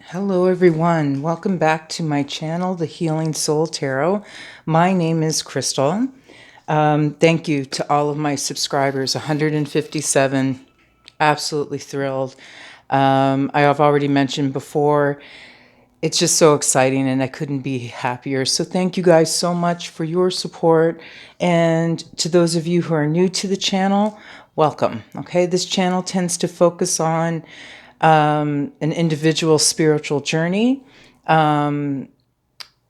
Hello everyone, welcome back to my channel, The Healing Soul Tarot. My name is Crystal. Thank you to all of my subscribers, 157, absolutely thrilled. I have already mentioned before, it's just so exciting and I couldn't be happier. So thank you guys so much for your support. And to those of you who are new to the channel, welcome. Okay, this channel tends to focus on an individual spiritual journey,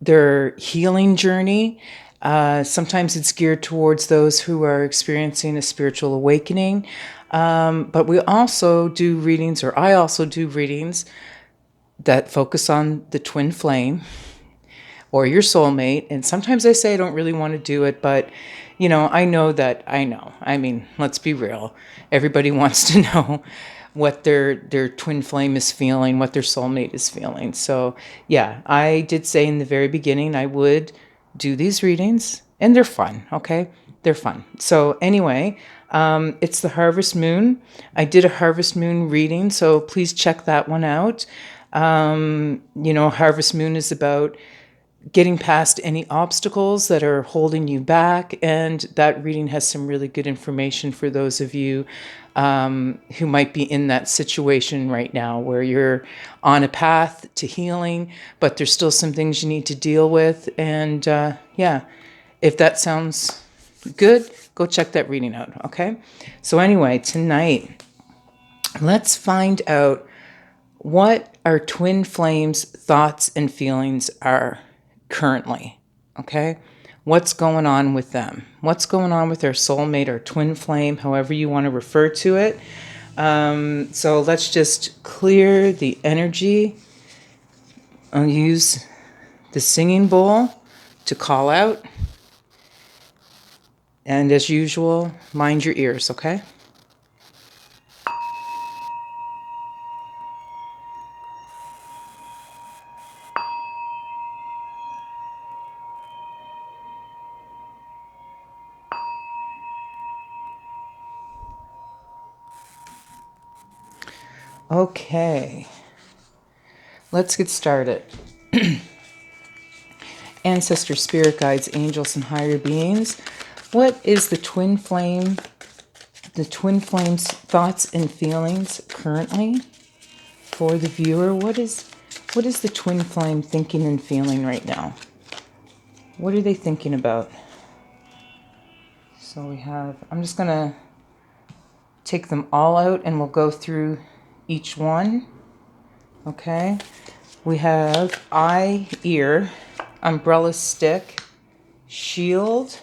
their healing journey. Sometimes it's geared towards those who are experiencing a spiritual awakening. But we also do readings, or I also do readings that focus on the twin flame or your soulmate. And sometimes I say I don't really want to do it, but you know, I know. I mean, let's be real. Everybody wants to know what their twin flame is feeling, what their soulmate is feeling. So yeah, I did say in the very beginning I would do these readings, and they're fun, okay? They're fun. So anyway, it's the harvest moon. I did a harvest moon reading, so please check that one out. You know, harvest moon is about getting past any obstacles that are holding you back. And that reading has some really good information for those of you who might be in that situation right now where you're on a path to healing, but there's still some things you need to deal with. And yeah, if that sounds good, go check that reading out. Okay. So anyway, tonight, let's find out what our twin flames' thoughts and feelings are currently, okay? What's going on with them? What's going on with our soulmate or twin flame, however you want to refer to it. So let's just clear the energy. I'll use the singing bowl to call out. And as usual, mind your ears, okay? Okay, let's get started. Ancestor, spirit guides, angels, and higher beings. What is the twin flame's thoughts and feelings currently for the viewer? What is the twin flame thinking and feeling right now? What are they thinking about? So we have, I'm just gonna take them all out and we'll go through each one. Okay, we have eye, ear, umbrella stick, shield,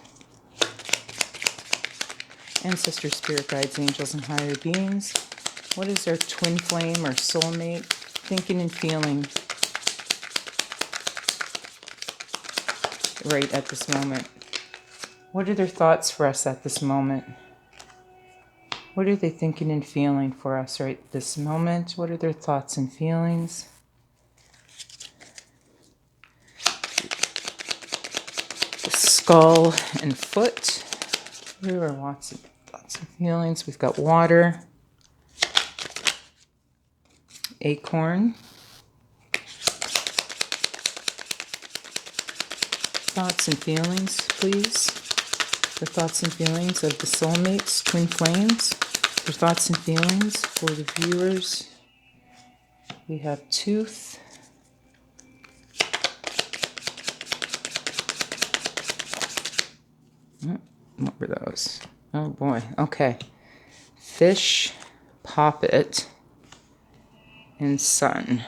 ancestor, spirit guides, angels, and higher beings. What is our twin flame or soulmate thinking and feeling right at this moment? What are their thoughts for us at this moment? What are they thinking and feeling for us right this moment? What are their thoughts and feelings? The skull and foot. There are lots of thoughts and feelings. We've got water. Acorn. Thoughts and feelings, please. The thoughts and feelings of the soulmates, twin flames. The thoughts and feelings for the viewers. We have tooth. What were those? Oh boy. Okay. Fish, poppet, and sun.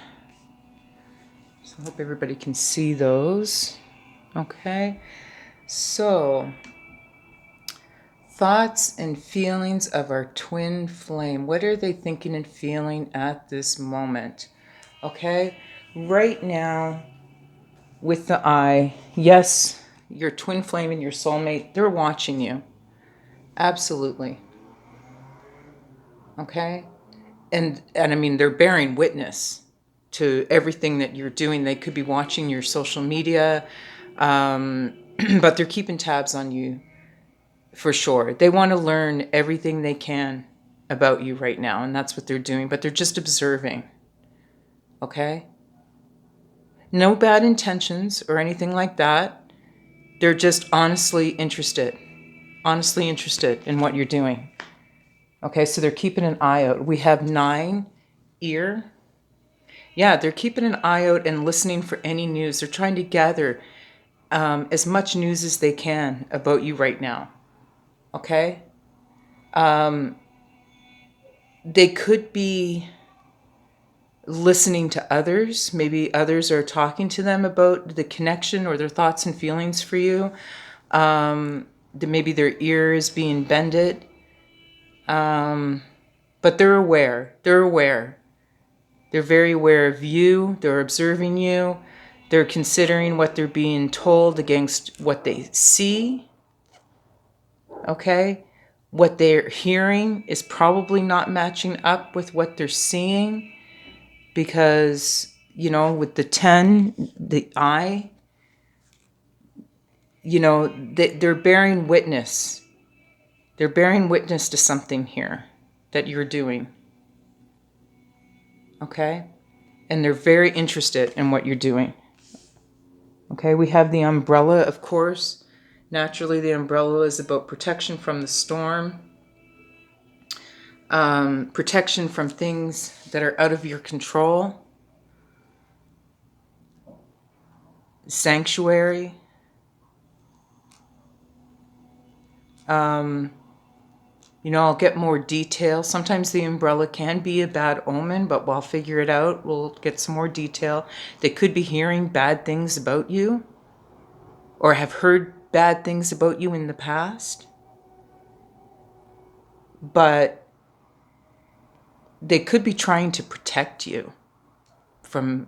So I hope everybody can see those. Okay. So, thoughts and feelings of our twin flame. What are they thinking and feeling at this moment? Okay. Right now, with the eye, yes, your twin flame and your soulmate, they're watching you. Absolutely. Okay. And I mean, they're bearing witness to everything that you're doing. They could be watching your social media, but they're keeping tabs on you for sure. They want to learn everything they can about you right now, and that's what they're doing, but they're just observing. Okay? No bad intentions or anything like that. They're just honestly interested in what you're doing. Okay, so they're keeping an eye out. We have 9 ear. Yeah, they're keeping an eye out and listening for any news. They're trying to gather as much news as they can about you right now. Okay? They could be listening to others. Maybe others are talking to them about the connection or their thoughts and feelings for you. Maybe their ear is being bended. But they're aware. They're aware. They're very aware of you. They're observing you. They're considering what they're being told against what they see. Okay? What they're hearing is probably not matching up with what they're seeing because, with the 10, the eye, they're bearing witness. They're bearing witness to something here that you're doing. Okay? And they're very interested in what you're doing. Okay, we have the umbrella, of course. Naturally, the umbrella is about protection from the storm, protection from things that are out of your control, sanctuary. I'll get more detail. Sometimes the umbrella can be a bad omen, but we'll figure it out. We'll get some more detail. They could be hearing bad things about you or have heard bad things about you in the past. But they could be trying to protect you from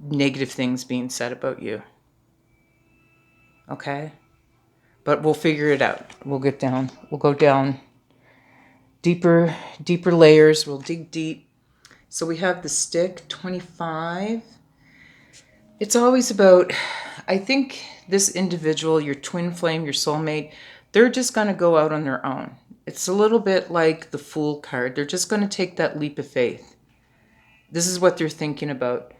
negative things being said about you. Okay? But we'll figure it out. We'll go down deeper layers. We'll dig deep. So we have the stick, 25. It's always about, I think this individual, your twin flame, your soulmate, they're just going to go out on their own. It's a little bit like the Fool card. They're just going to take that leap of faith. This is what they're thinking about.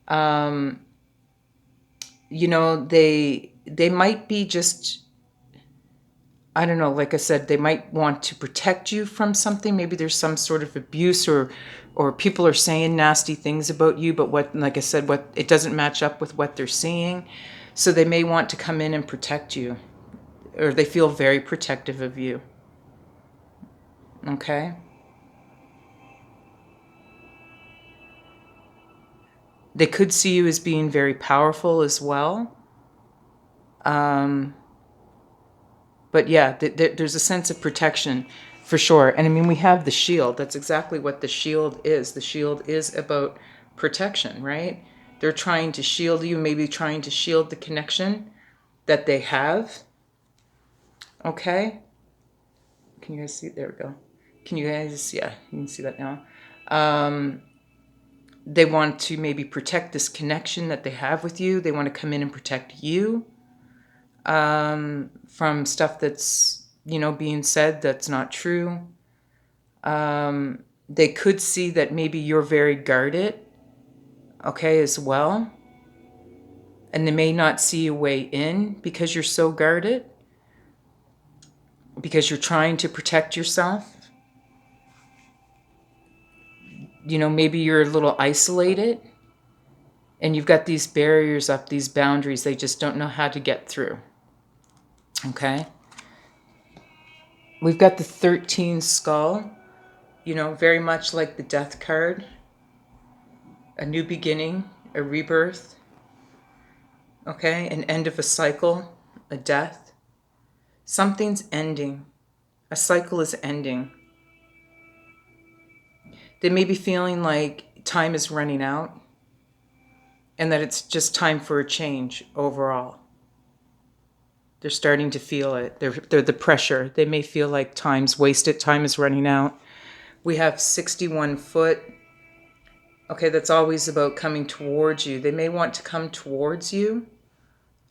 They might be just, I don't know, like I said, they might want to protect you from something. Maybe there's some sort of abuse or people are saying nasty things about you, but like I said, it doesn't match up with what they're seeing. So they may want to come in and protect you, or they feel very protective of you. Okay? They could see you as being very powerful as well. But yeah, there's a sense of protection for sure. And I mean, we have the shield. That's exactly what the shield is. The shield is about protection, right? They're trying to shield you, maybe trying to shield the connection that they have. Okay? Can you guys see? There we go. Can you guys, yeah, you can see that now. They want to maybe protect this connection that they have with you. They want to come in and protect you from stuff that's, being said that's not true. They could see that maybe you're very guarded, okay, as well. And they may not see a way in because you're so guarded, because you're trying to protect yourself. Maybe you're a little isolated and you've got these barriers up, these boundaries they just don't know how to get through. Okay? We've got the 13 skull, very much like the death card. A new beginning, a rebirth. Okay? An end of a cycle, a death. Something's ending. A cycle is ending. They may be feeling like time is running out and that it's just time for a change overall. They're starting to feel it. They're the pressure. They may feel like time's wasted, time is running out. We have 61 foot. Okay, that's always about coming towards you. They may want to come towards you,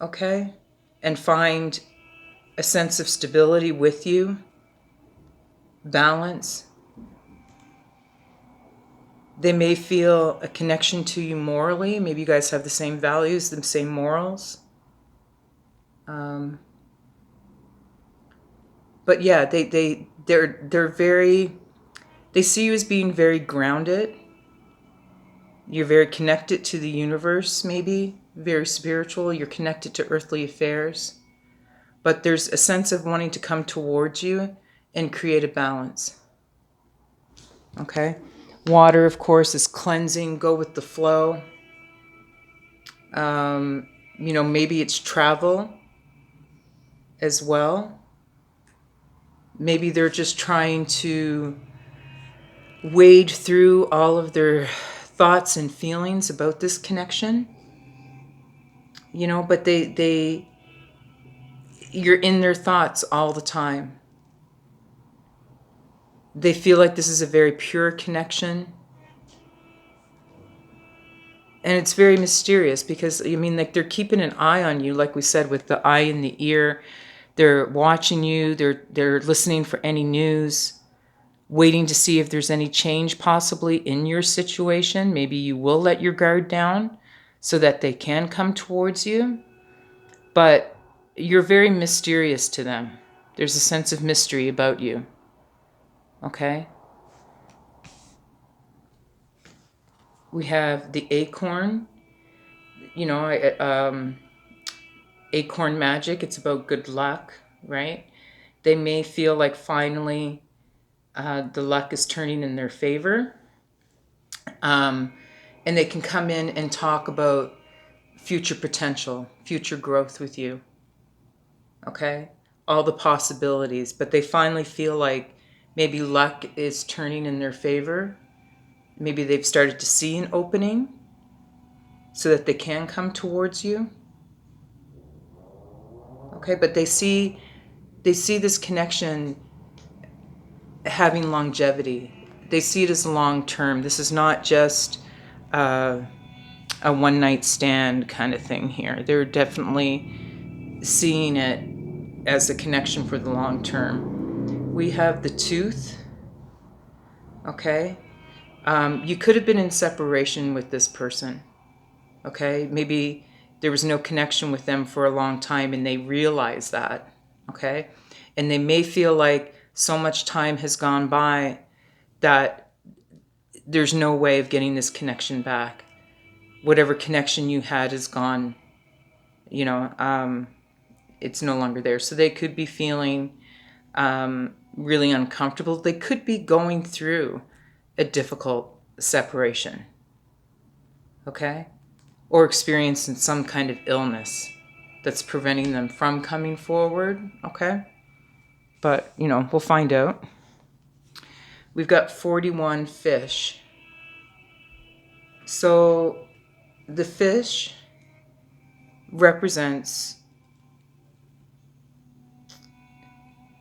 okay, and find a sense of stability with you, balance. They may feel a connection to you morally. Maybe you guys have the same values, the same morals. But yeah, they're very, they see you as being very grounded. You're very connected to the universe, maybe very spiritual. You're connected to earthly affairs. But there's a sense of wanting to come towards you and create a balance. Okay? Water, of course, is cleansing, go with the flow. Maybe it's travel as well. Maybe they're just trying to wade through all of their thoughts and feelings about this connection. But you're in their thoughts all the time. They feel like this is a very pure connection. And it's very mysterious because, like they're keeping an eye on you, like we said, with the eye in the ear. They're watching you. They're listening for any news, waiting to see if there's any change possibly in your situation. Maybe you will let your guard down so that they can come towards you. But you're very mysterious to them. There's a sense of mystery about you. Okay? We have the acorn. Acorn magic. It's about good luck, right? They may feel like finally the luck is turning in their favor. And they can come in and talk about future potential, future growth with you. Okay? All the possibilities. But they finally feel like maybe luck is turning in their favor. Maybe they've started to see an opening so that they can come towards you. Okay, but they see this connection having longevity. They see it as long term. This is not just a one-night stand kind of thing here. They're definitely seeing it as a connection for the long term. We have the tooth. Okay. You could have been in separation with this person. Okay. Maybe there was no connection with them for a long time and they realize that. Okay. And they may feel like so much time has gone by that there's no way of getting this connection back. Whatever connection you had is gone. It's no longer there. So they could be feeling really uncomfortable. They could be going through a difficult separation. Okay? Or experiencing some kind of illness that's preventing them from coming forward. Okay? But, we'll find out. We've got 41 fish. So the fish represents,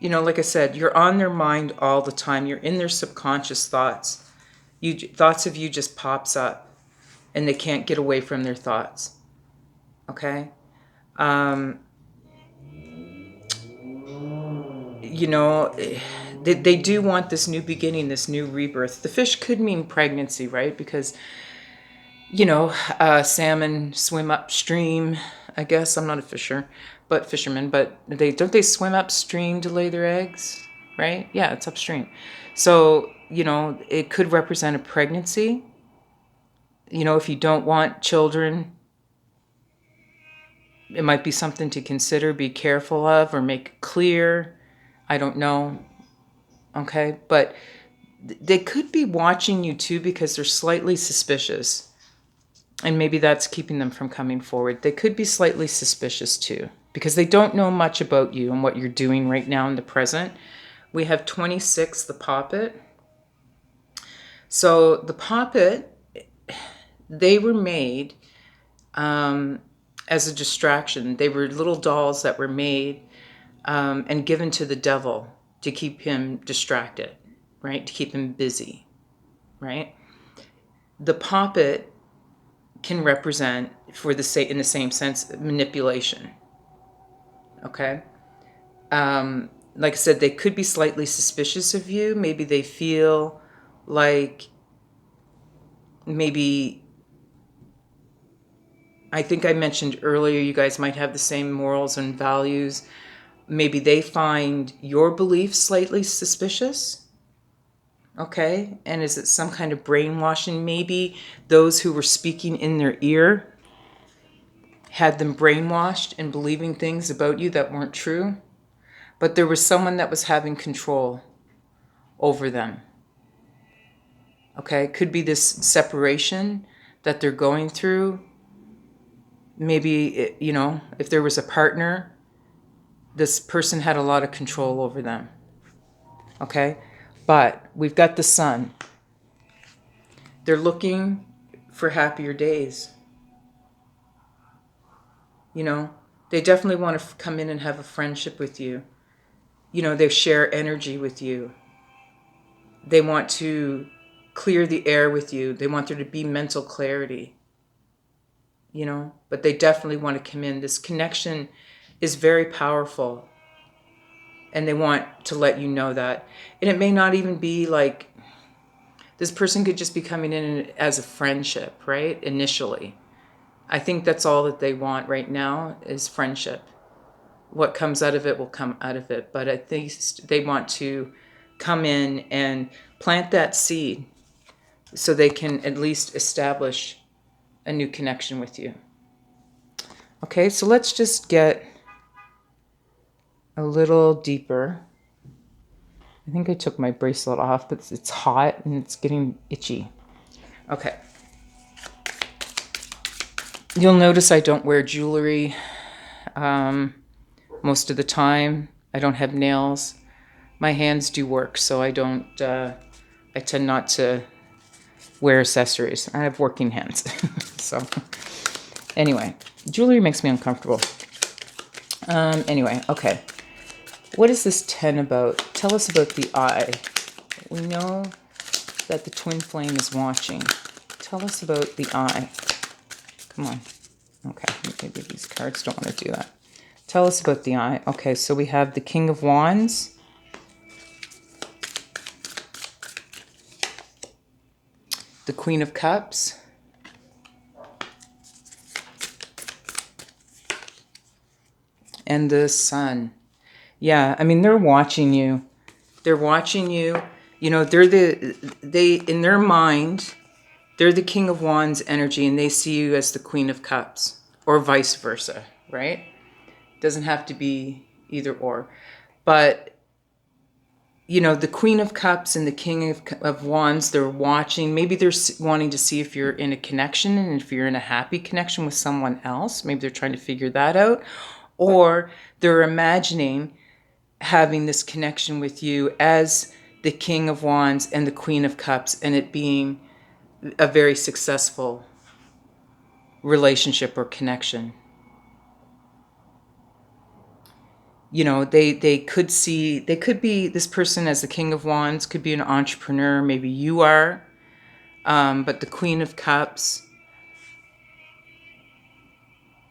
like I said, you're on their mind all the time. You're in their subconscious thoughts. Thoughts of you just pops up and they can't get away from their thoughts. Okay? They do want this new beginning, this new rebirth. The fish could mean pregnancy, right? Because, salmon swim upstream. I guess I'm not a fisherman, but don't they swim upstream to lay their eggs, right? Yeah, it's upstream. So, it could represent a pregnancy. If you don't want children, it might be something to consider, be careful of, or make it clear. I don't know. Okay, but they could be watching you too because they're slightly suspicious. And maybe that's keeping them from coming forward. They could be slightly suspicious too because they don't know much about you and what you're doing right now in the present. We have 26, the poppet. So the poppet, they were made as a distraction. They were little dolls that were made and given to the devil to keep him distracted, right? To keep him busy, right? The poppet can represent, in the same sense, manipulation. Okay? Like I said, they could be slightly suspicious of you. Maybe they feel like maybe, I think I mentioned earlier, you guys might have the same morals and values. Maybe they find your beliefs slightly suspicious. Okay. And is it some kind of brainwashing? Maybe those who were speaking in their ear had them brainwashed and believing things about you that weren't true. But there was someone that was having control over them. Okay. Could be this separation that they're going through. Maybe, you know, if there was a partner, this person had a lot of control over them. Okay. But we've got the sun. They're looking for happier days. You know, they definitely want to come in and have a friendship with you. You know, they share energy with you. They want to clear the air with you. They want there to be mental clarity. You know, but they definitely want to come in. This connection is very powerful. And they want to let you know that. And it may not even be like, this person could just be coming in as a friendship, right? Initially. I think that's all that they want right now is friendship. What comes out of it will come out of it. But at least they want to come in and plant that seed so they can at least establish a new connection with you. Okay, so let's just get a little deeper. I think I took my bracelet off, but it's hot and it's getting itchy. Okay. You'll notice I don't wear jewelry most of the time. I don't have nails. My hands do work, so I tend not to wear accessories. I have working hands. So anyway, jewelry makes me uncomfortable. Anyway, okay. What is this 10 about? Tell us about the eye. We know that the twin flame is watching. Tell us about the eye. Come on. Okay, maybe these cards don't want to do that. Tell us about the eye. Okay, so we have the King of Wands. The Queen of Cups. And the Sun. Yeah, I mean, they're watching you. They're watching you. You know, they in their mind, they're the King of Wands energy and they see you as the Queen of Cups, or vice versa, right? Doesn't have to be either or. But, you know, the Queen of Cups and the King of Wands, they're watching. Maybe they're wanting to see if you're in a connection and if you're in a happy connection with someone else. Maybe they're trying to figure that out. Or they're imagining having this connection with you as the King of Wands and the Queen of Cups, and it being a very successful relationship or connection. You know, they could be this person as the King of Wands, could be an entrepreneur, maybe you are, but the Queen of Cups,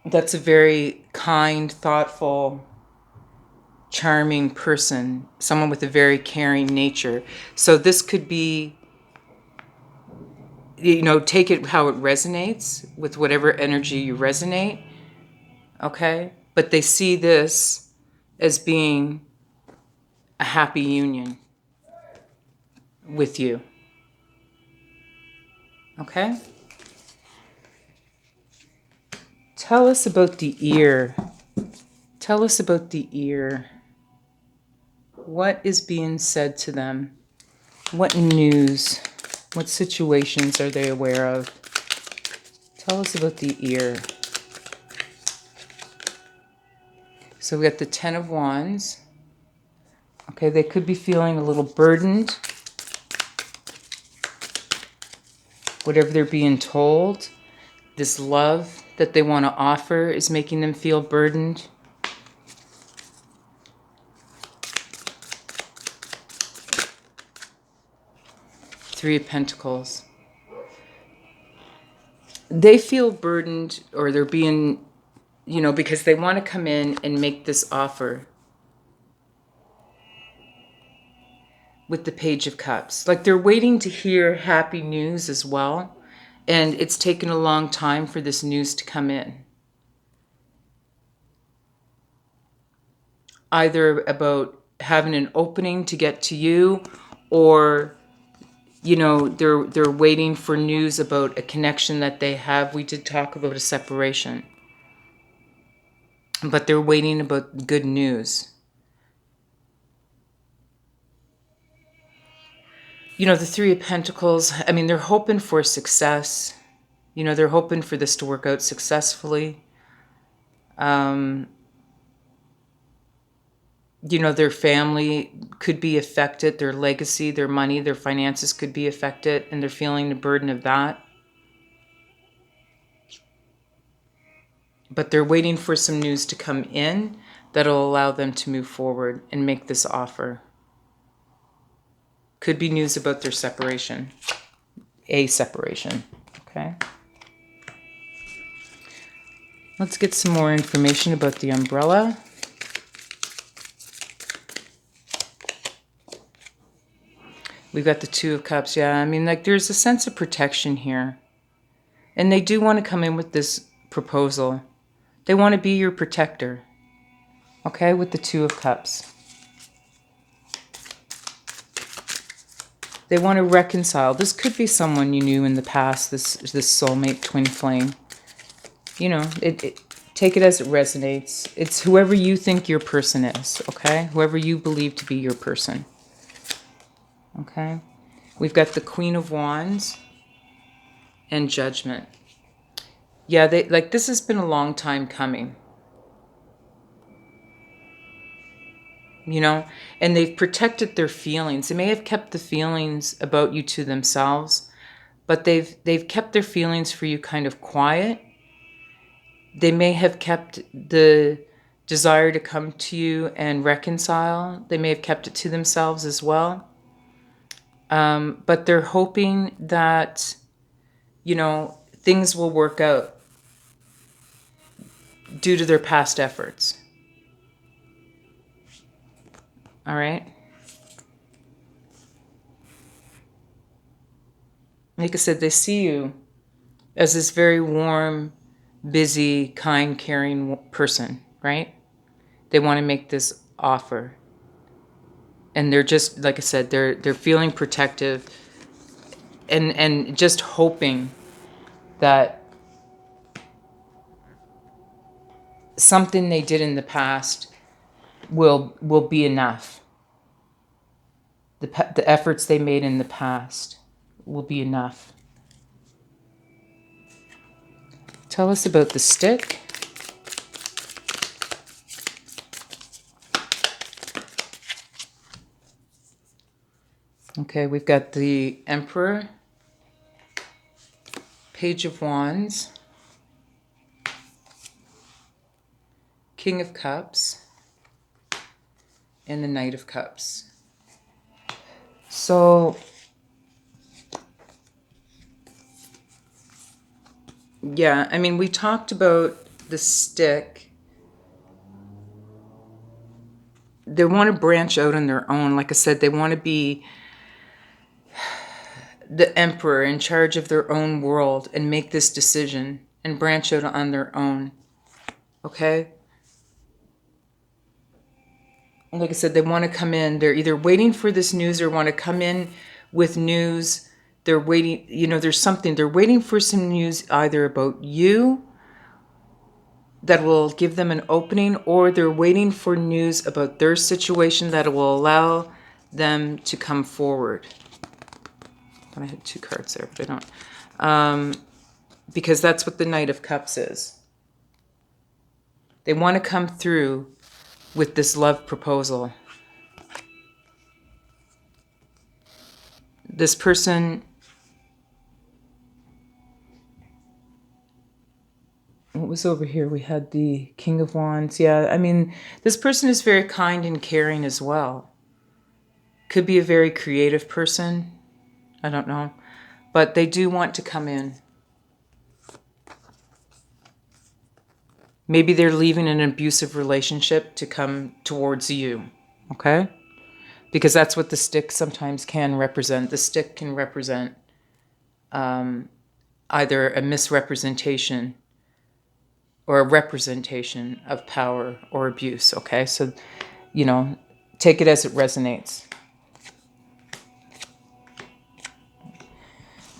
that's a very kind, thoughtful, charming person, someone with a very caring nature. So this could be, you know, take it how it resonates with whatever energy you resonate. Okay. But they see this as being a happy union with you. Okay. Tell us about the ear. Tell us about the ear. What is being said to them? What news? What situations are they aware of? Tell us about the ear. So we got the 10 of Wands. Okay, they could be feeling a little burdened. Whatever they're being told, this love that they want to offer is making them feel burdened. Three of Pentacles. They feel burdened, or they're being, you know, because they want to come in and make this offer with the Page of Cups. Like they're waiting to hear happy news as well. And it's taken a long time for this news to come in. Either about having an opening to get to you, or, you know, they're waiting for news about a connection that they have. We did talk about a separation. But they're waiting about good news. You know, the Three of Pentacles, I mean, they're hoping for success. You know, they're hoping for this to work out successfully. You know, their family could be affected, their legacy, their money, their finances could be affected, and they're feeling the burden of that. But they're waiting for some news to come in that'll allow them to move forward and make this offer. Could be news about their separation. A separation. Okay. Let's get some more information about the umbrella. We've got the Two of Cups. Yeah, I mean, like there's a sense of protection here. And they do want to come in with this proposal. They want to be your protector. Okay, with the Two of Cups. They want to reconcile. This could be someone you knew in the past, this soulmate twin flame. You know, take it as it resonates. It's whoever you think your person is, okay? Whoever you believe to be your person. Okay? We've got the Queen of Wands and Judgment. Yeah, this has been a long time coming. You know, and they've protected their feelings. They may have kept the feelings about you to themselves, but they've kept their feelings for you kind of quiet. They may have kept the desire to come to you and reconcile. They may have kept it to themselves as well. But they're hoping that, you know, things will work out due to their past efforts. All right? Like I said, they see you as this very warm, busy, kind, caring person, right? They want to make this offer. And they're just, like I said, they're feeling protective and just hoping that something they did in the past will be enough. The efforts they made in the past will be enough. Tell us about the stick. Okay, we've got the Emperor, Page of Wands, King of Cups, and the Knight of Cups. So, yeah, I mean, we talked about the stick. They want to branch out on their own. Like I said, they want to be the emperor in charge of their own world and make this decision and branch out on their own. Okay? Like I said, they want to come in. They're either waiting for this news or want to come in with news. They're waiting, you know, there's something. They're waiting for some news either about you that will give them an opening, or they're waiting for news about their situation that will allow them to come forward. I had two cards there, but I don't. Because that's what the Knight of Cups is. They want to come through with this love proposal. This person, what was over here? We had the King of Wands. Yeah, I mean, this person is very kind and caring as well. Could be a very creative person. I don't know. But they do want to come in. Maybe they're leaving an abusive relationship to come towards you. Okay? because that's what the stick sometimes can represent. The stick can represent either a misrepresentation or a representation of power or abuse, okay? So, you know, take it as it resonates.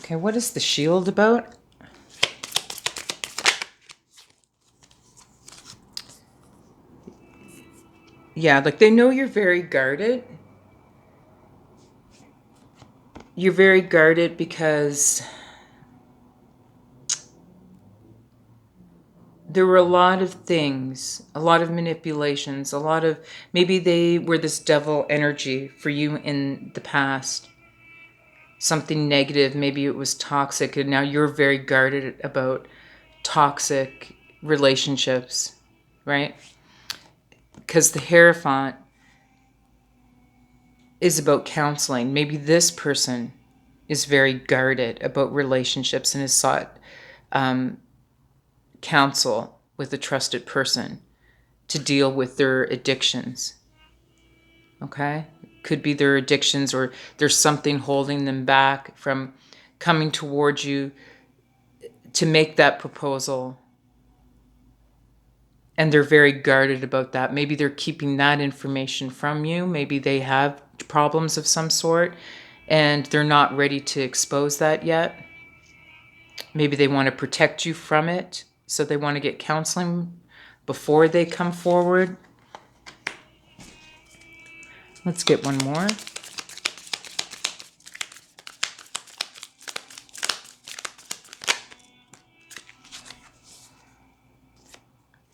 Okay, what is the shield about? Yeah, like they know you're very guarded. You're very guarded because there were a lot of things, a lot of manipulations, a lot of, maybe they were this devil energy for you in the past. Something negative, maybe it was toxic, and now you're very guarded about toxic relationships, right? Because the Hierophant is about counseling. Maybe this person is very guarded about relationships and has sought counsel with a trusted person to deal with their addictions. Okay? Could be their addictions, or there's something holding them back from coming towards you to make that proposal. And they're very guarded about that. Maybe they're keeping that information from you. Maybe they have problems of some sort and they're not ready to expose that yet. Maybe they want to protect you from it, so they want to get counseling before they come forward. Let's get one more.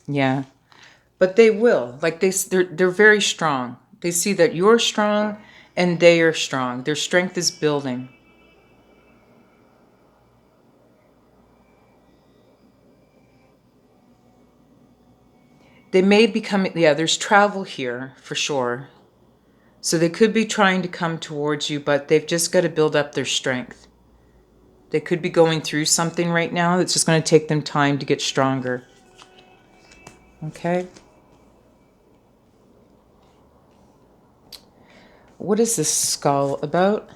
Yeah, but they will. Like they're very strong. They see that you're strong and they are strong. Their strength is building. They may be coming, yeah, there's travel here for sure. So they could be trying to come towards you, but they've just got to build up their strength. They could be going through something right now. It's just going to take them time to get stronger. Okay. What is this skull about?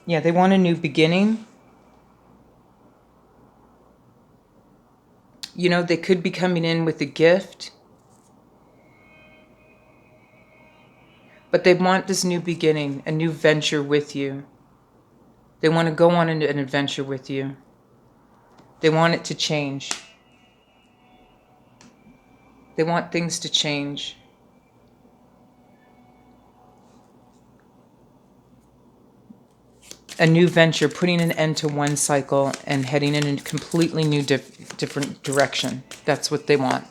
Yeah, they want a new beginning. You know, they could be coming in with a gift. But they want this new beginning, a new venture with you. They want to go on an adventure with you. They want it to change. They want things to change. A new venture, putting an end to one cycle and heading in a completely new different direction. That's what they want.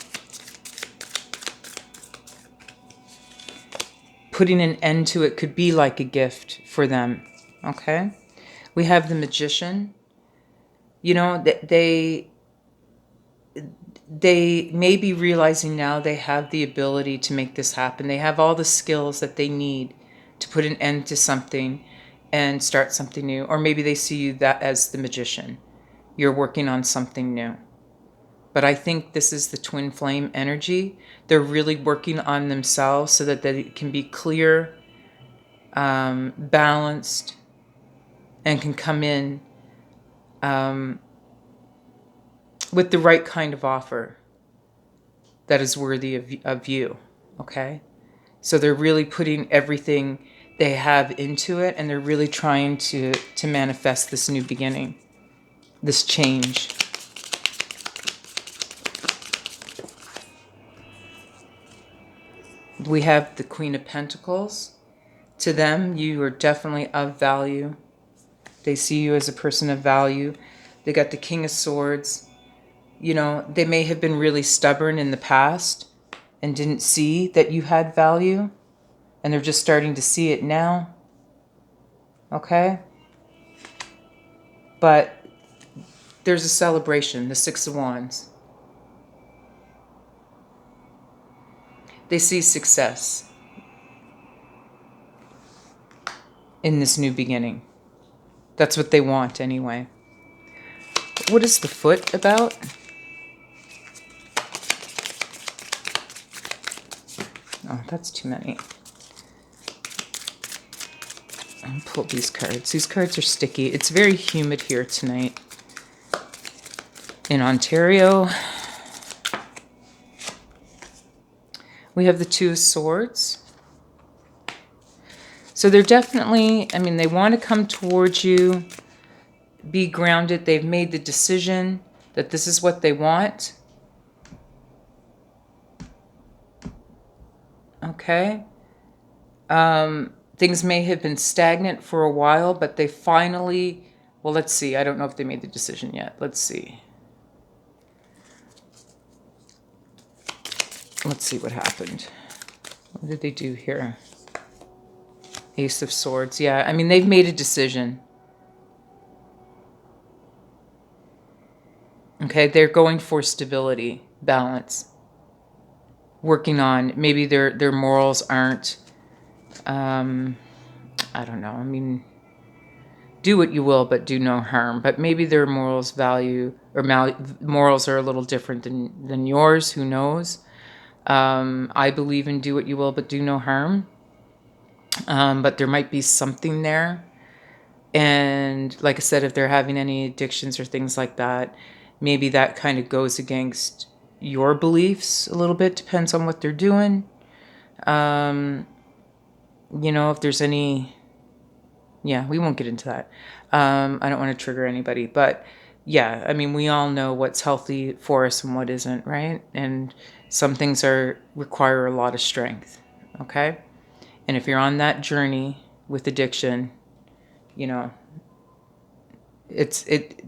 Putting an end to it could be like a gift for them. Okay? We have the Magician. You know, they may be realizing now they have the ability to make this happen. They have all the skills that they need to put an end to something and start something new. Or maybe they see you that as the Magician. You're working on something new. But I think this is the twin flame energy. They're really working on themselves so that they can be clear, balanced, and can come in with the right kind of offer that is worthy of you, okay? So they're really putting everything they have into it, and they're really trying to manifest this new beginning, this change. We have the Queen of Pentacles. To them, you are definitely of value. They see you as a person of value. They got the King of Swords. You know, they may have been really stubborn in the past and didn't see that you had value, and they're just starting to see it now. Okay? But there's a celebration, the Six of Wands. They see success in this new beginning. That's what they want anyway. What is the Foot about? Oh, that's too many. I'll pull these cards. These cards are sticky. It's very humid here tonight in Ontario. We have the Two of Swords. So they're definitely, I mean, they want to come towards you, be grounded. They've made the decision that this is what they want. Okay. Things may have been stagnant for a while, but they finally, well, let's see. I don't know if they made the decision yet. Let's see. Let's see what happened. What did they do here? Ace of Swords. Yeah, I mean, they've made a decision. Okay, they're going for stability, balance. Working on, maybe their morals aren't, I don't know. I mean, do what you will, but do no harm. But maybe their morals morals are a little different than yours. Who knows? I believe in do what you will, but do no harm. But there might be something there. And like I said, if they're having any addictions or things like that, maybe that kind of goes against your beliefs a little bit. Depends on what they're doing. You know, if there's any, yeah, we won't get into that. I don't want to trigger anybody, but yeah, I mean, we all know what's healthy for us and what isn't, right? And some things require a lot of strength, okay? And if you're on that journey with addiction, you know,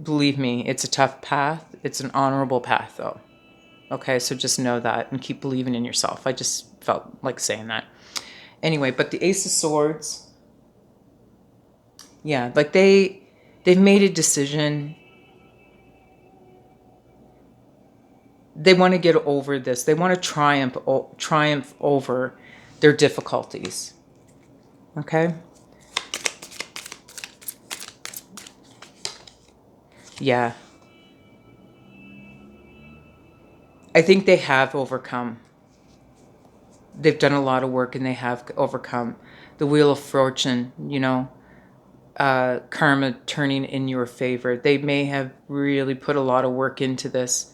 believe me, it's a tough path. It's an honorable path though. Okay, so just know that and keep believing in yourself. I just felt like saying that. Anyway, but the Ace of Swords, yeah, like they've made a decision. They want to get over this. They want to triumph over their difficulties. Okay? Yeah. I think they have overcome. They've done a lot of work and they have overcome. The Wheel of Fortune, you know, karma turning in your favor. They may have really put a lot of work into this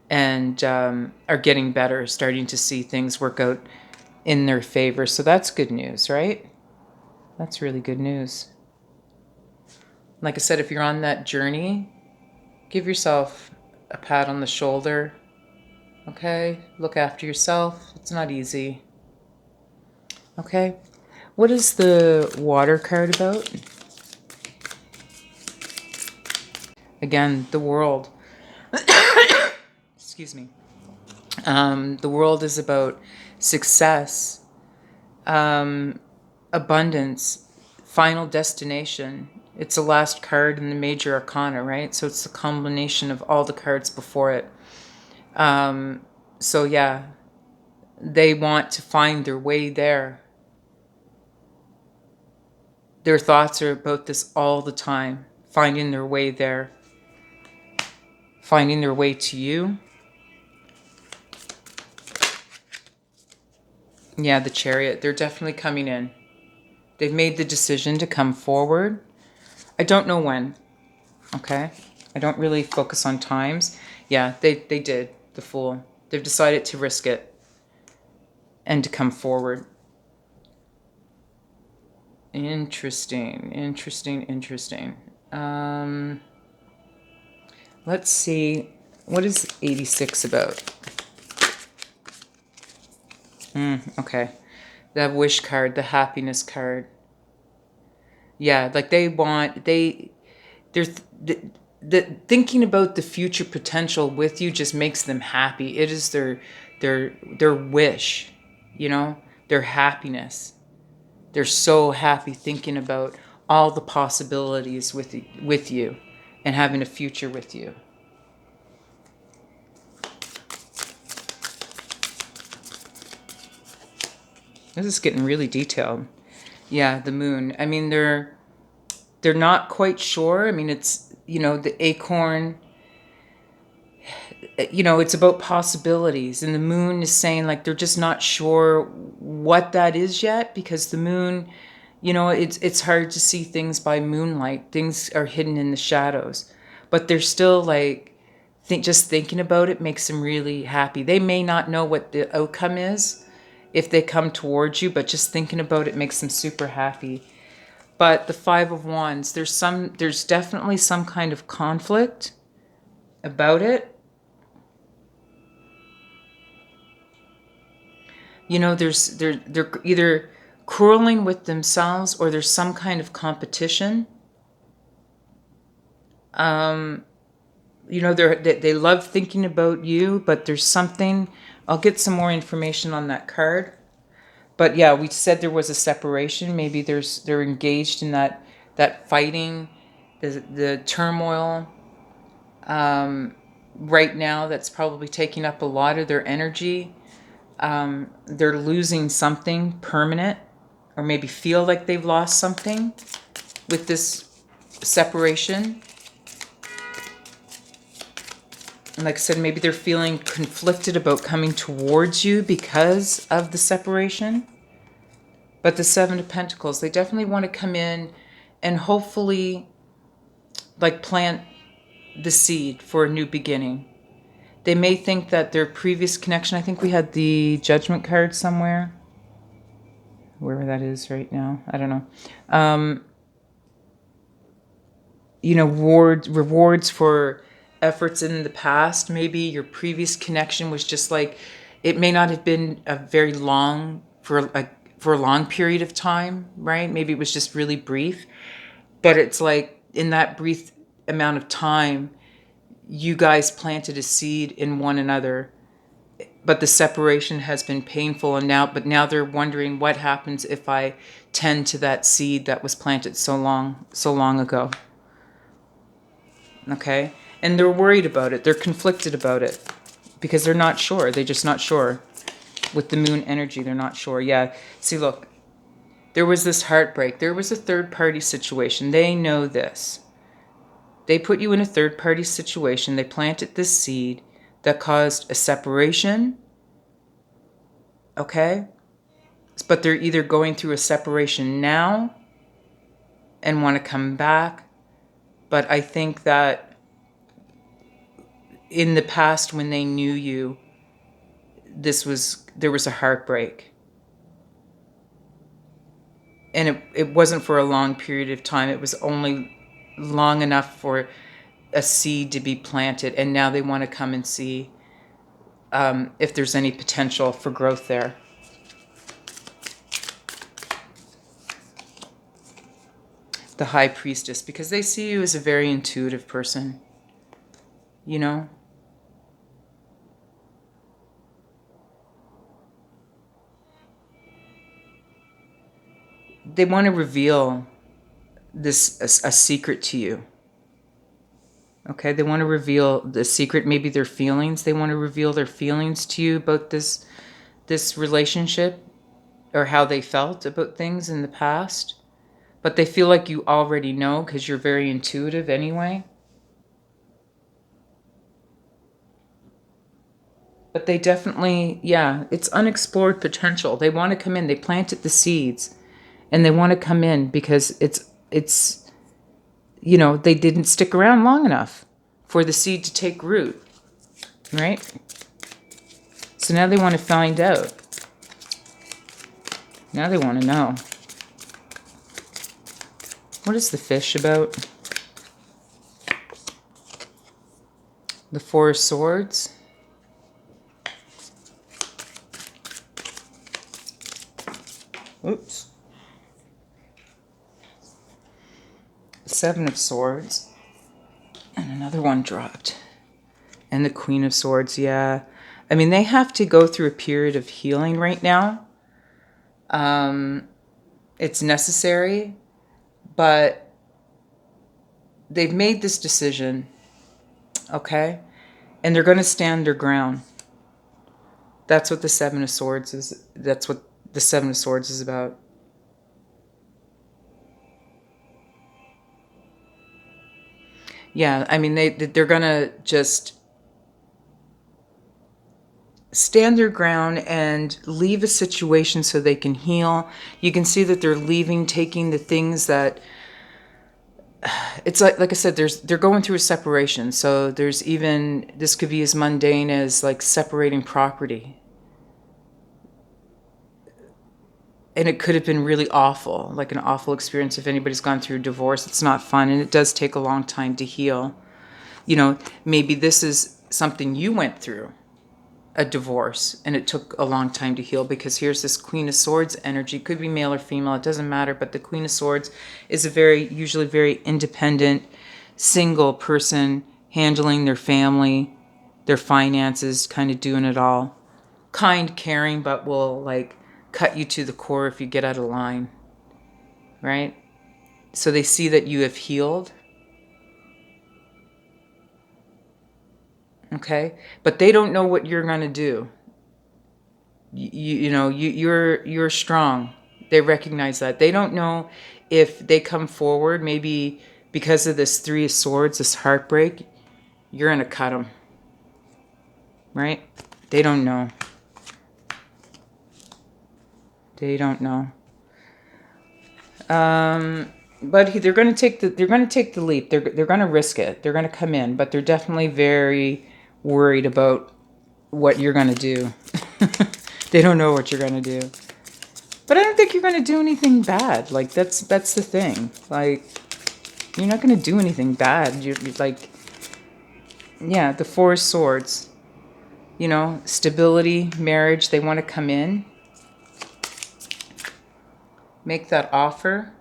and are getting better, starting to see things work out in their favor. So that's good news, right? That's really good news. Like I said, if you're on that journey, give yourself a pat on the shoulder. Okay? Look after yourself. It's not easy. Okay? What is the Water card about? Again, the World. Excuse me. The World is about success, abundance, final destination. It's the last card in the major arcana, right? So it's the combination of all the cards before it. So yeah, they want to find their way there. Their thoughts are about this all the time, finding their way there, finding their way to you. Yeah, the Chariot, they're definitely coming in. They've made the decision to come forward. I don't know when, okay? I don't really focus on times. Yeah, they did, the Fool. They've decided to risk it and to come forward. Interesting, interesting, interesting. Let's see. What is 86 about? Okay. The Wish card, the Happiness card. Yeah, like they're thinking about the future potential with you just makes them happy. It is their wish, you know, their happiness. They're so happy thinking about all the possibilities with you and having a future with you. This is getting really detailed. Yeah, the Moon. I mean, they're not quite sure. I mean, it's, you know, the acorn, you know, it's about possibilities. And the Moon is saying, like, they're just not sure what that is yet, because the moon, it's hard to see things by moonlight. Things are hidden in the shadows, but they're still like, just thinking about it makes them really happy. They may not know what the outcome is if they come towards you, but just thinking about it makes them super happy. But the Five of Wands, there's definitely some kind of conflict about it. They're either quarreling with themselves, or there's some kind of competition. They love thinking about you, but there's something. I'll get some more information on that card. But yeah, we said there was a separation. Maybe they're engaged in that fighting, the turmoil. Right now, that's probably taking up a lot of their energy. They're losing something permanent, or maybe feel like they've lost something with this separation. And like I said, maybe they're feeling conflicted about coming towards you because of the separation. But the Seven of Pentacles, they definitely want to come in and hopefully like plant the seed for a new beginning. They may think that their previous connection, I think we had the Judgment card somewhere, wherever that is right now, I don't know. Rewards for efforts in the past. Maybe your previous connection was just like, it may not have been a very long, for a long period of time, right? Maybe it was just really brief, but it's like in that brief amount of time, you guys planted a seed in one another, but the separation has been painful, and now they're wondering what happens if I tend to that seed that was planted so long ago. Okay? And they're worried about it. They're conflicted about it because they're not sure. They're just not sure. With the moon energy, they're not sure. Yeah. See, look, there was this heartbreak. There was a third-party situation. They know this. They put you in a third-party situation. They planted this seed that caused a separation. Okay? But they're either going through a separation now and want to come back. But I think that in the past, when they knew you, there was a heartbreak. And it wasn't for a long period of time. It was only long enough for a seed to be planted. And now they want to come and see if there's any potential for growth there. The High Priestess, because they see you as a very intuitive person. You know? They want to reveal a secret to you. Okay, they want to reveal the secret, maybe their feelings. They want to reveal their feelings to you about this relationship, or how they felt about things in the past. But they feel like you already know because you're very intuitive anyway. But they definitely, yeah, it's unexplored potential. They want to come in. They planted the seeds, and they want to come in because it's they didn't stick around long enough for the seed to take root, right? So now they want to find out. Now they want to know. What is the Fish about? The Four of Swords. Oops. Seven of Swords. And another one dropped. And the Queen of Swords, yeah. I mean, they have to go through a period of healing right now. It's necessary, but they've made this decision, okay? And they're going to stand their ground. That's what the Seven of Swords is. That's what the Seven of Swords is about. Yeah, I mean, they're going to just stand their ground and leave a situation so they can heal. You can see that they're leaving, taking the things that, it's like I said, they're going through a separation. So there's even, this could be as mundane as like separating property. And it could have been really awful, like an awful experience. If anybody's gone through a divorce, it's not fun, and it does take a long time to heal. You know, maybe this is something you went through, a divorce, and it took a long time to heal, because here's this Queen of Swords energy. Could be male or female, it doesn't matter, but the Queen of Swords is usually very independent, single person, handling their family, their finances, kind of doing it all. Kind, caring, but will like cut you to the core if you get out of line, right? So they see that you have healed. Okay, but they don't know what you're gonna do. You're strong. They recognize that. They don't know if they come forward, maybe because of this Three of Swords, this heartbreak, you're gonna cut them, right? They don't know. They don't know. But they're going to take the leap. They're going to risk it. They're going to come in, but they're definitely very worried about what you're going to do. They don't know what you're going to do. But I don't think you're going to do anything bad. Like that's the thing. Like you're not going to do anything bad. You're like, yeah, the Four of Swords. You know, stability, marriage. They want to come in, make that offer.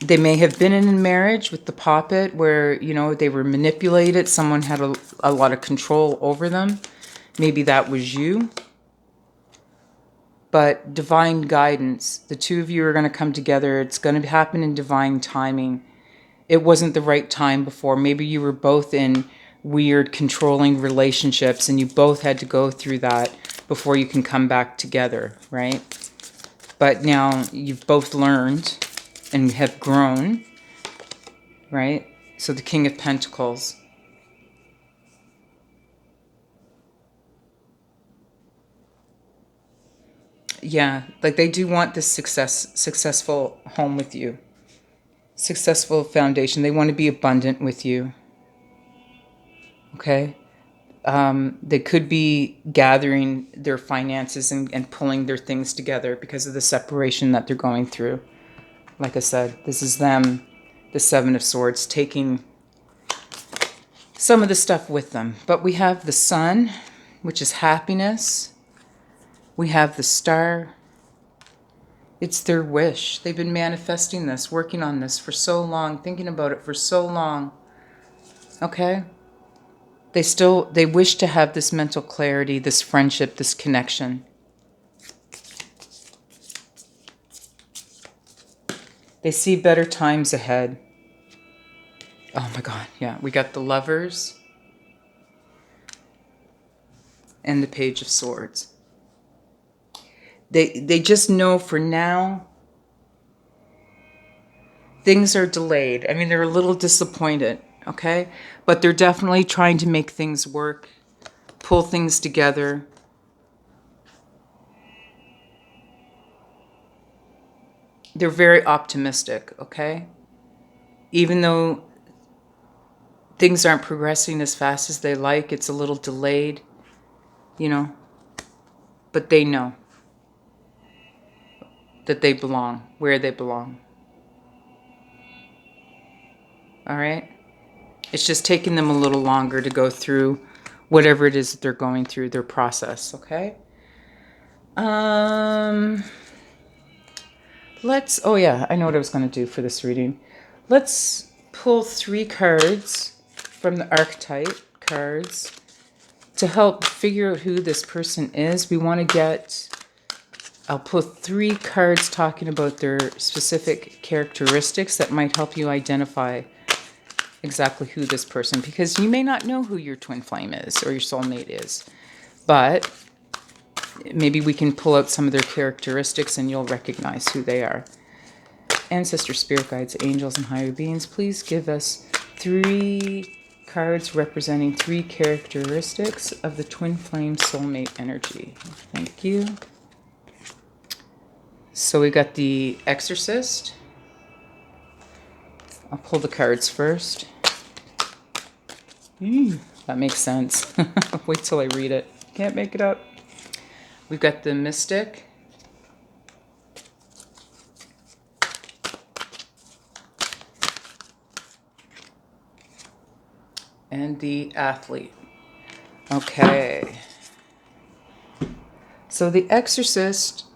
They may have been in a marriage with the puppet where, you know, they were manipulated. Someone had a lot of control over them. Maybe that was you. But divine guidance, the two of you are going to come together. It's going to happen in divine timing. It wasn't the right time before. Maybe you were both in weird, controlling relationships and you both had to go through that before you can come back together, right? But now you've both learned and have grown, right? So the King of Pentacles. Yeah, like they do want this successful home with you. Successful foundation. They want to be abundant with you. Okay? They could be gathering their finances and pulling their things together because of the separation that they're going through. Like I said, this is them, the Seven of Swords, taking some of the stuff with them. But we have the Sun, which is happiness. We have the Star. It's their wish. They've been manifesting this, working on this for so long, thinking about it for so long. Okay? They wish to have this mental clarity, this friendship, this connection. They see better times ahead. Oh my God, yeah. We got the Lovers and the Page of Swords. They just know for now things are delayed. I mean, they're a little disappointed, okay? But they're definitely trying to make things work, pull things together. They're very optimistic, okay? Even though things aren't progressing as fast as they like, it's a little delayed, you know, but they know that they belong, where they belong. All right? It's just taking them a little longer to go through whatever it is that they're going through, their process, okay? Oh yeah, I know what I was going to do for this reading. Let's pull 3 cards from the archetype cards to help figure out who this person is. We want to get, I'll pull 3 cards talking about their specific characteristics that might help you identify exactly who this person, because you may not know who your twin flame is or your soulmate is, but maybe we can pull out some of their characteristics and you'll recognize who they are. Ancestor, spirit guides, angels, and higher beings, please give us 3 Cards representing 3 characteristics of the twin flame soulmate energy. Thank you. So we got the Exorcist. I'll pull the cards first. That makes sense. Wait till I read it. Can't make it up. We've got the Mystic. And the Athlete. Okay. So the Exorcist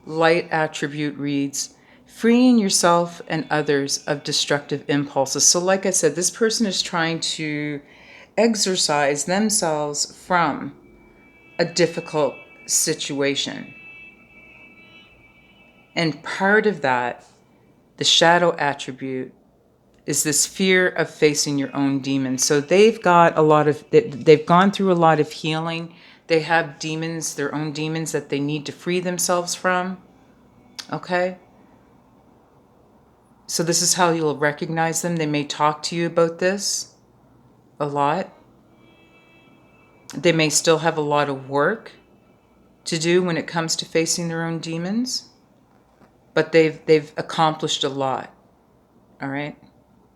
light attribute reads, freeing yourself and others of destructive impulses. So like I said, this person is trying to exorcise themselves from a difficult situation. And part of that, the shadow attribute, is this fear of facing your own demons. So they've got a lot of, they've gone through a lot of healing. They have demons, their own demons that they need to free themselves from. Okay? So this is how you'll recognize them. They may talk to you about this a lot. They may still have a lot of work to do when it comes to facing their own demons, but they've accomplished a lot. All right?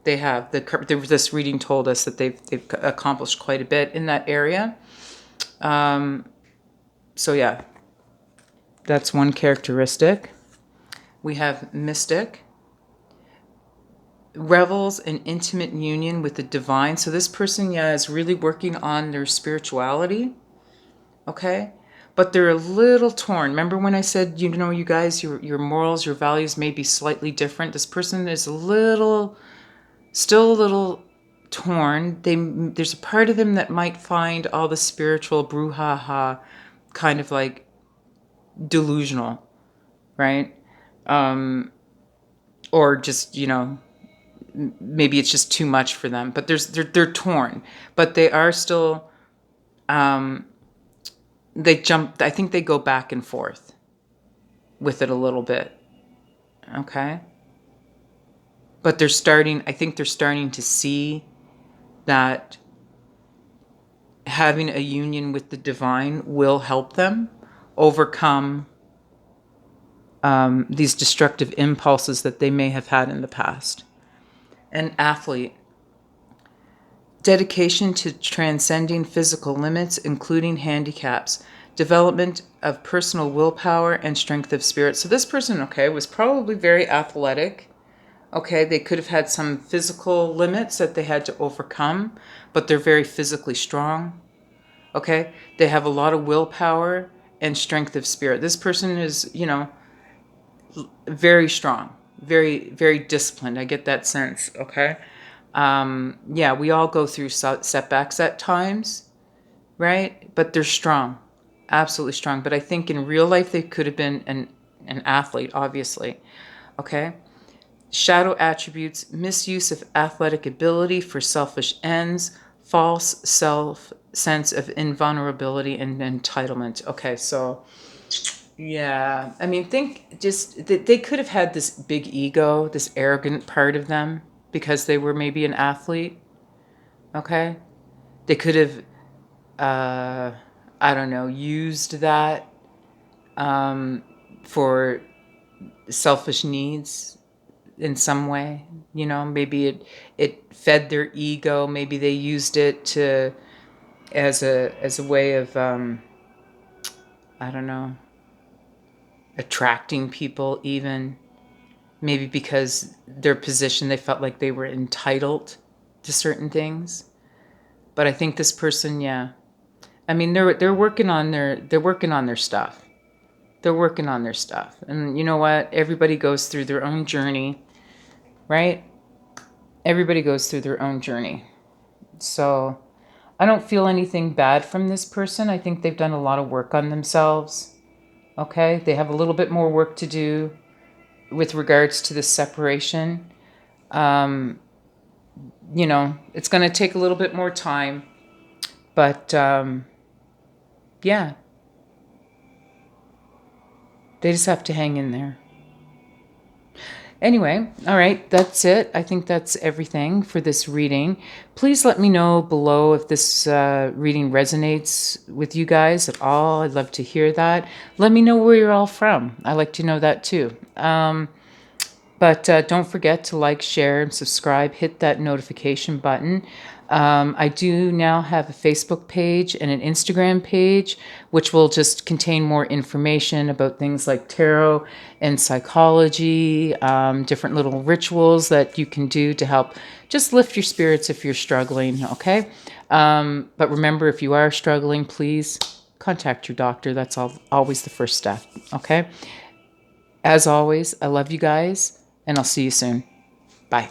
They have. This reading told us that they've accomplished quite a bit in that area. So yeah, that's one characteristic. We have Mystic. Revels in intimate union with the divine. So this person, yeah, is really working on their spirituality. Okay? But they're a little torn. Remember when I said, you know, you guys, your morals, your values may be slightly different. This person is still a little torn. There's a part of them that might find all the spiritual brouhaha kind of like delusional, right? Or just, you know, maybe it's just too much for them. But they're torn. But they are still, they jump, I think they go back and forth with it a little bit. Okay? But I think they're starting to see that having a union with the divine will help them overcome these destructive impulses that they may have had in the past. An Athlete. Dedication to transcending physical limits, including handicaps. Development of personal willpower and strength of spirit. So this person, okay, was probably very athletic. Okay, they could have had some physical limits that they had to overcome, but they're very physically strong. Okay, they have a lot of willpower and strength of spirit. This person is, you know, very strong, very, very disciplined. I get that sense. Okay. Yeah, we all go through setbacks at times, right? But they're strong, absolutely strong. But I think in real life, they could have been an athlete, obviously. Okay. Shadow attributes, misuse of athletic ability for selfish ends, false sense of invulnerability and entitlement. Okay, so yeah, I mean, think just they could have had this big ego, this arrogant part of them because they were maybe an athlete. Okay, they could have, I don't know, used that for selfish needs in some way. You know, maybe it fed their ego. Maybe they used it to as a way of I don't know, attracting people even. Maybe because their position, they felt like they were entitled to certain things. But I think this person, yeah. I mean, they're working on their stuff. They're working on their stuff. And you know what? Everybody goes through their own journey, right? Everybody goes through their own journey. So I don't feel anything bad from this person. I think they've done a lot of work on themselves. Okay? They have a little bit more work to do with regards to this separation. You know, it's going to take a little bit more time. But yeah, they just have to hang in there. Anyway, all right, that's it. I think that's everything for this reading. Please let me know below if this reading resonates with you guys at all. I'd love to hear that. Let me know where you're all from. I like to know that too. But don't forget to like, share, and subscribe. Hit that notification button. I do now have a Facebook page and an Instagram page, which will just contain more information about things like tarot and psychology, different little rituals that you can do to help just lift your spirits if you're struggling, okay? But remember, if you are struggling, please contact your doctor. That's always the first step, okay? As always, I love you guys, and I'll see you soon. Bye.